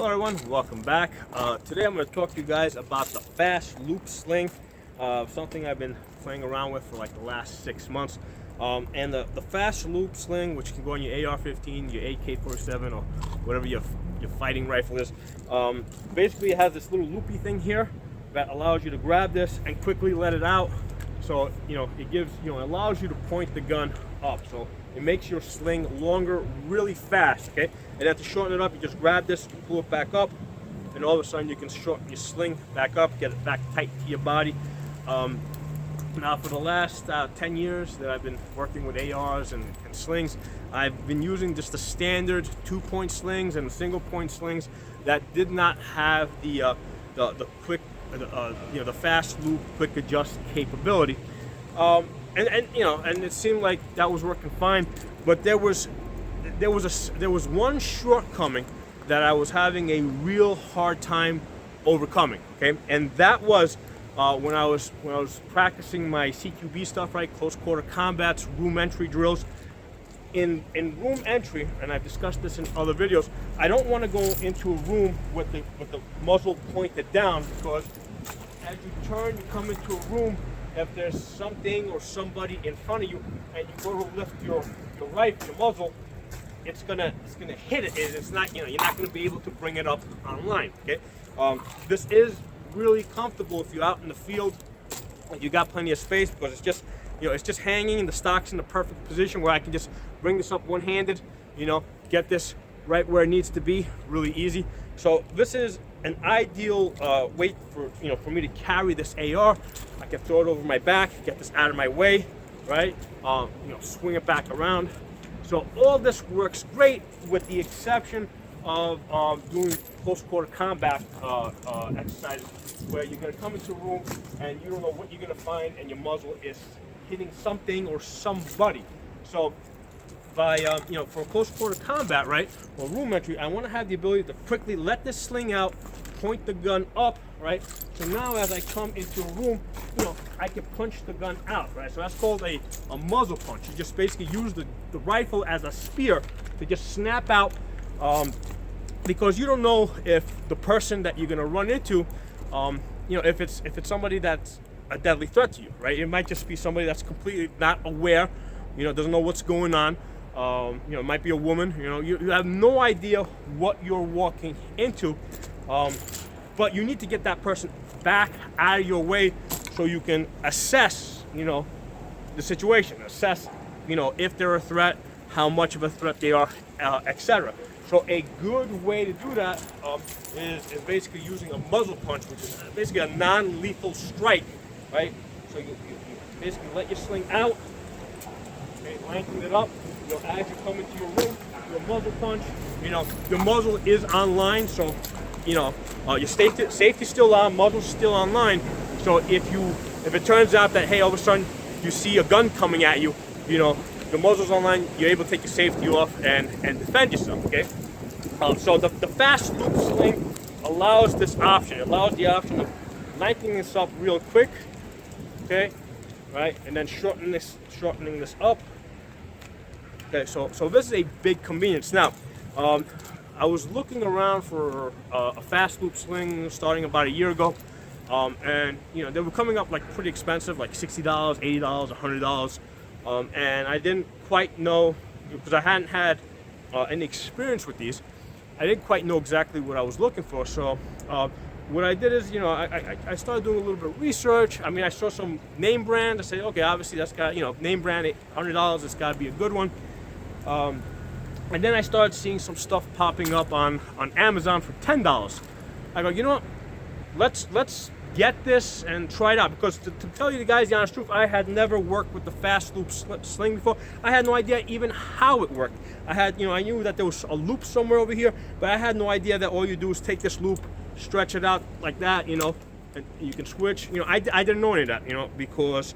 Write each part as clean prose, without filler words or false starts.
Hello everyone, welcome back. Today I'm going to talk to you guys about the fast loop sling, something I've been playing around with for like the last 6 months. And the fast loop sling, which can go on your AR-15, your AK-47, or whatever your fighting rifle is, basically it has this little loopy thing here that allows you to grab this and quickly let it out. So it gives it allows you to point the gun up. So it makes your sling longer really fast. Okay, and then to shorten it up, you just grab this, you pull it back up, and all of a sudden you can shorten your sling back up, get it back tight to your body. Now for the last 10 years that I've been working with ARs and slings, I've been using just the standard 2-point slings and single-point slings that did not have the quick, the fast loop, quick adjust capability. And it seemed like that was working fine, but there was one shortcoming that I was having a real hard time overcoming. Okay, and that was when I was practicing my CQB stuff, right? Close quarter combats, room entry drills. In room entry, and I've discussed this in other videos, I don't want to go into a room with the muzzle pointed down, because as you turn, you come into a room, if there's something or somebody in front of you and you go to lift your rifle, your muzzle, it's gonna hit it. It's not, you're not gonna be able to bring it up online. Okay, this is really comfortable if you're out in the field and you got plenty of space, because it's just it's just hanging and the stock's in the perfect position where I can just bring this up one-handed, get this right where it needs to be, really easy. So this is an ideal weight for me to carry this AR. I can throw it over my back, get this out of my way, right? Swing it back around. So all this works great, with the exception of doing close quarter combat exercises, where you're going to come into a room and you don't know what you're going to find, and your muzzle is hitting something or somebody. So by for close quarter combat, right, or room entry, I want to have the ability to quickly let this sling out, point the gun up, right? So now as I come into a room, I can punch the gun out, right? So that's called a muzzle punch. You just basically use the rifle as a spear to just snap out, because you don't know if the person that you're going to run into, if it's somebody that's a deadly threat to you, right? It might just be somebody that's completely not aware, doesn't know what's going on. It might be a woman. You have no idea what you're walking into, but you need to get that person back out of your way so you can assess, the situation, assess, if they're a threat, how much of a threat they are, etc. So a good way to do that is basically using a muzzle punch, which is basically a non-lethal strike, right? So you basically let your sling out, okay, lengthen it up. As you come into your room, your muzzle punch, your muzzle is online, so your safety's still on, muzzle's still online. So if it turns out that, hey, all of a sudden you see a gun coming at you, the muzzle's online, you're able to take your safety off and defend yourself. Okay. So the fast loop sling allows this option. It allows the option of lengthening this up real quick, okay, right, and then shortening this up. Okay, so this is a big convenience. Now, I was looking around for a fast loop sling starting about a year ago, and they were coming up like pretty expensive, like $60, $80, $100, and I didn't quite know, because I hadn't had any experience with these. I didn't quite know exactly what I was looking for. So what I did is, I started doing a little bit of research. I mean, I saw some name brand. I said, okay, obviously that's got, name brand, $100, it's got to be a good one. And then I started seeing some stuff popping up on Amazon for $10. I go, you know what? Let's get this and try it out, because to tell you the honest truth, I had never worked with the fast loop sling before. I had no idea even how it worked. I knew that there was a loop somewhere over here, but I had no idea that all you do is take this loop, stretch it out like that, and you can switch. I didn't know any of that, because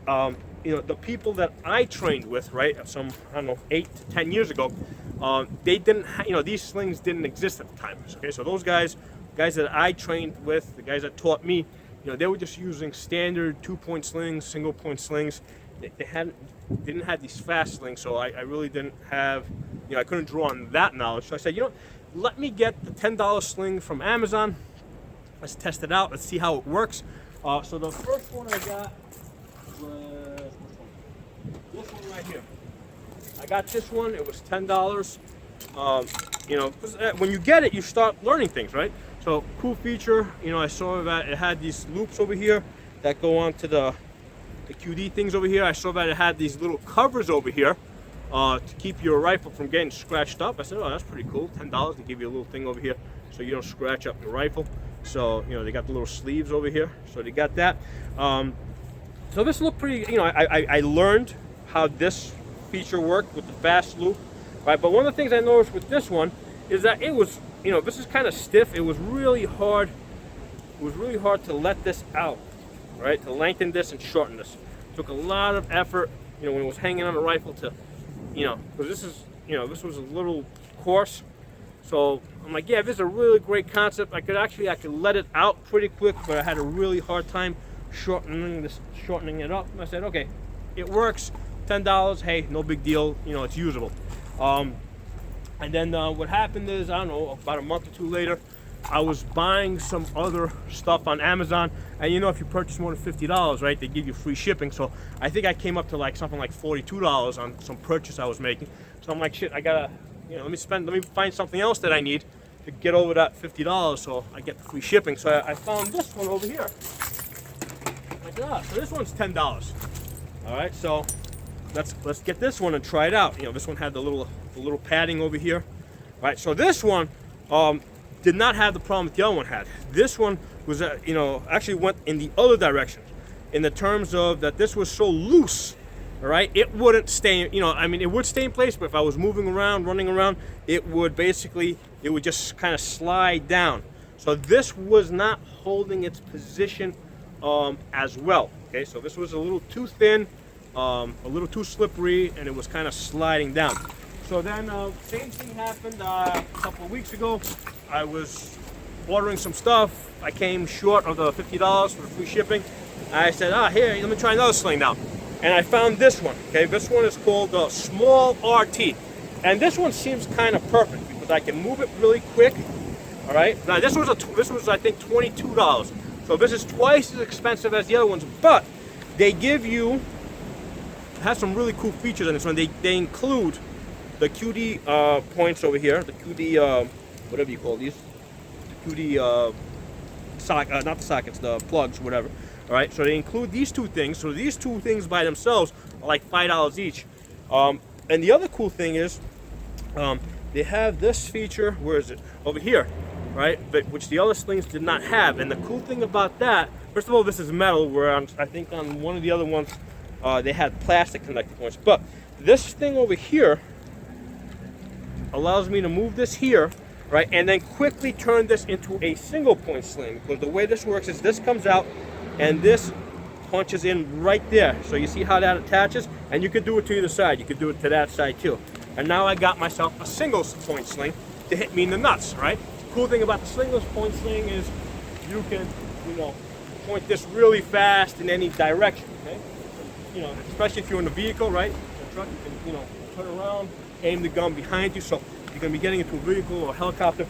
the people that I trained with, right, some, I don't know, 8 to 10 years ago, they didn't, these slings didn't exist at the time. Okay, so those guys that I trained with, the guys that taught me, they were just using standard 2-point slings, single-point slings. They didn't have these fast slings, so I really didn't have, I couldn't draw on that knowledge. So I said, let me get the $10 sling from Amazon. Let's test it out. Let's see how it works. So the first one I got was this one right here. I got this one. It was $10. You know, when you get it, you start learning things, right? So cool feature. You know, I saw that it had these loops over here that go on to the QD things over here. I saw that it had these little covers over here to keep your rifle from getting scratched up. I said, oh, that's pretty cool. $10 to give you a little thing over here so you don't scratch up your rifle. So, you know, they got the little sleeves over here. So they got that. So this looked pretty, you know, I learned how this feature worked with the fast loop, right? But one of the things I noticed with this one is that it was, you know, this is kind of stiff. It was really hard. It was really hard to let this out, right? To lengthen this and shorten this. It took a lot of effort, you know, when it was hanging on the rifle to, you know, because this is, you know, this was a little coarse. So I'm like, yeah, this is a really great concept. I could let it out pretty quick, but I had a really hard time shortening it up. And I said, okay, it works. $10. Hey, no big deal. You know, it's usable. And then what happened is, I don't know, about a month or two later, I was buying some other stuff on Amazon, and you know, if you purchase more than $50, right, they give you free shipping. So I think I came up to like something like $42 on some purchase I was making. So I'm like, shit, I gotta, you know, let me find something else that I need to get over that $50, so I get the free shipping. So I found this one over here. Like, so this one's $10. All right, so let's get this one and try it out. You know, this one had the little padding over here. All right, so this one did not have the problem that the other one had. This one was, you know, actually went in the other direction, in the terms of that this was so loose, all right, it wouldn't stay, you know, I mean, it would stay in place, but if I was moving around, running around, it would just kind of slide down. So this was not holding its position as well, okay? So this was a little too thin, a little too slippery, and it was kind of sliding down. So then, same thing happened a couple of weeks ago. I was ordering some stuff. I came short of the $50 for the free shipping. I said, here, let me try another sling now. And I found this one, okay? This one is called the smallrt. And this one seems kind of perfect because I can move it really quick, all right? Now, this was I think, $22. So this is twice as expensive as the other ones, but they give you, it has some really cool features on this one. They include the QD points over here, the QD, whatever you call these, the QD, not the sockets, the plugs, whatever. All right, so they include these two things. So these two things by themselves are like $5 each. And the other cool thing is, they have this feature. Where is it? Over here, right? But which the other slings did not have. And the cool thing about that, first of all, this is metal. Where I think on one of the other ones, they had plastic connected points. But this thing over here allows me to move this here, right, and then quickly turn this into a single point sling. Because the way this works is this comes out and this punches in right there. So you see how that attaches? And you could do it to either side. You could do it to that side too. And now I got myself a single point sling to hit me in the nuts, right? The cool thing about the single point sling is you can, you know, point this really fast in any direction, okay? You know, especially if you're in the vehicle, right? The truck, you can, you know, turn around, aim the gun behind you. So if you're gonna be getting into a vehicle or a helicopter,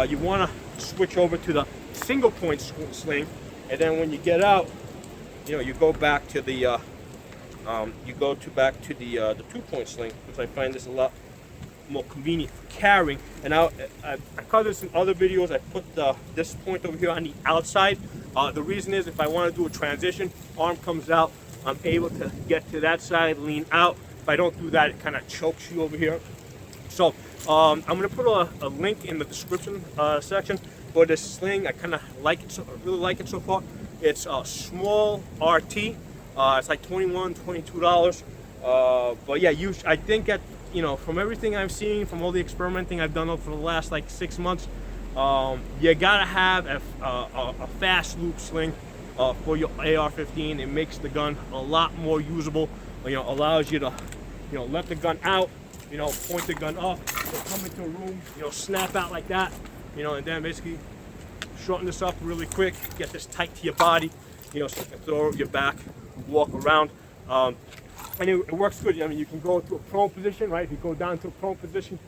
you wanna switch over to the single point sling. And then when you get out, you know, you go back to the the 2-point sling, because I find this a lot more convenient for carrying. And I covered this in other videos. I put this point over here on the outside. The reason is if I want to do a transition, arm comes out, I'm able to get to that side, lean out. If I don't do that, it kind of chokes you over here. So I'm going to put a link in the description section for this sling. I kind of like it, I really like it so far. It's a small RT. It's like $21, $22. But yeah, I think that, you know, from everything I've seen, from all the experimenting I've done over the last like 6 months, you gotta have a fast loop sling for your AR-15. It makes the gun a lot more usable. You know, allows you to, you know, let the gun out, you know, point the gun up, come into a room, you know, snap out like that, you know, and then basically shorten this up really quick, get this tight to your body, you know, so you can throw it over your back, walk around, and it works good. I mean, you can go to a prone position, right? If you go down to a prone position,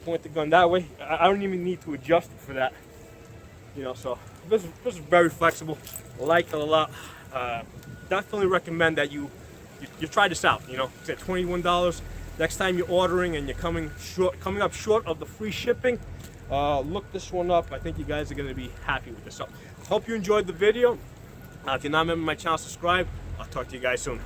point the gun that way. I don't even need to adjust it for that. You know, so this is very flexible. I like it a lot. Definitely recommend that you try this out. You know, it's at $21. Next time you're ordering and you're coming up short of the free shipping, look this one up. I think you guys are going to be happy with this. So hope you enjoyed the video. If you're not a member of my channel, subscribe. I'll talk to you guys soon.